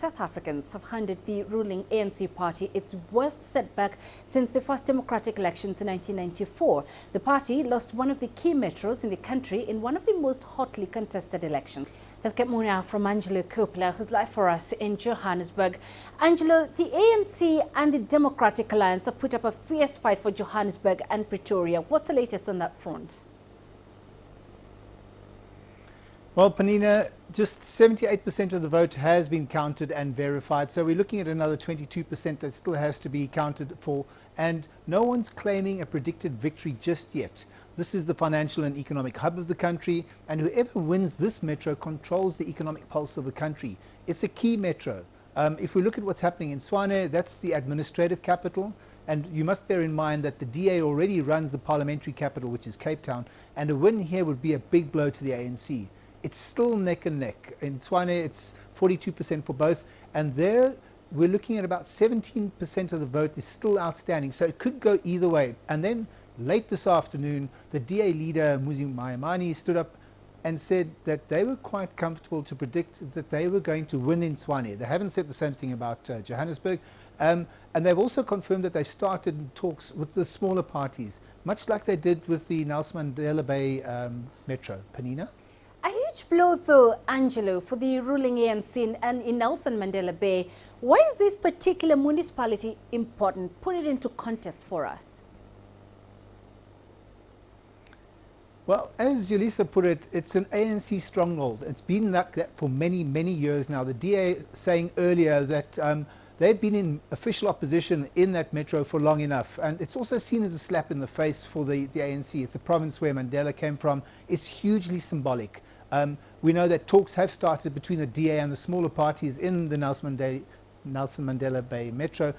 South Africans have handed the ruling ANC party its worst setback since the first democratic elections in 1994. The party lost one of the key metros in the country in one of the most hotly contested elections. Let's get more now from Angelo Kopler, who's live for us in Johannesburg. Angelo, the ANC and the Democratic Alliance have put up a fierce fight for Johannesburg and Pretoria. What's the latest on that front? Well, Panina, just 78% of the vote has been counted and verified. So we're looking at another 22% that still has to be counted for. And no one's claiming a predicted victory just yet. This is the financial and economic hub of the country, and whoever wins this metro controls the economic pulse of the country. It's a key metro. If we look at what's happening in Tshwane, that's the administrative capital. And you must bear in mind that the DA already runs the parliamentary capital, which is Cape Town, and a win here would be a big blow to the ANC. It's still neck and neck. In Tshwane, it's 42% for both, and there we're looking at about 17% of the vote is still outstanding, so it could go either way. And then late this afternoon, the DA leader, Mmusi Maimane, stood up and said that they were quite comfortable to predict that they were going to win in Tshwane. They haven't said the same thing about Johannesburg. And they've also confirmed that they've started talks with the smaller parties, much like they did with the Nelson Mandela Bay Metro. Panina? A huge blow, though, Angelo, for the ruling ANC and in Nelson Mandela Bay. Why is this particular municipality important? Put it into context for us. Well, as Yolisa put it, it's an ANC stronghold. It's been like that for many, many years now. The DA saying earlier that they've been in official opposition in that metro for long enough. And it's also seen as a slap in the face for the ANC. It's the province where Mandela came from. It's hugely symbolic. We know that talks have started between the DA and the smaller parties in the Nelson Mandela Bay Metro.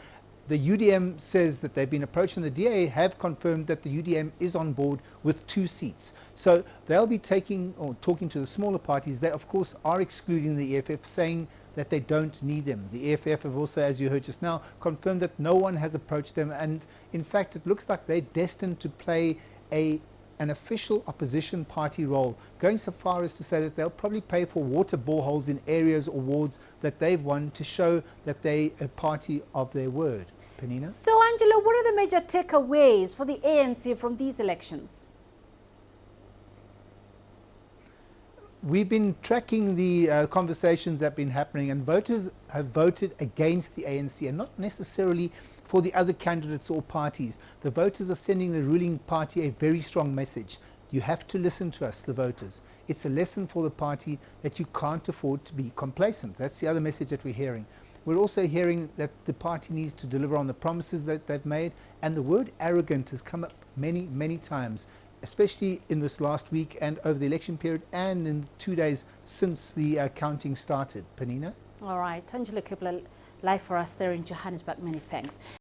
The UDM says that they've been approached, and the DA have confirmed that the UDM is on board with 2 seats. So they'll be taking or talking to the smaller parties. They, of course, are excluding the EFF, saying that they don't need them. The EFF have also, as you heard just now, confirmed that no one has approached them. And in fact, it looks like they're destined to play an official opposition party role, going so far as to say that they'll probably pay for water boreholes in areas or wards that they've won to show that they're a party of their word. Panina? So, Angelo, what are the major takeaways for the ANC from these elections? We've been tracking the conversations that have been happening, and voters have voted against the ANC and not necessarily for the other candidates or parties. The voters are sending the ruling party a very strong message. You have to listen to us, the voters. It's a lesson for the party that you can't afford to be complacent. That's the other message that we're hearing. We're also hearing that the party needs to deliver on the promises that they've made, and the word arrogant has come up many, many times, especially in this last week and over the election period and in the 2 days since the counting started. Panina? All right. Angelo Kopler, live for us there in Johannesburg. Many thanks.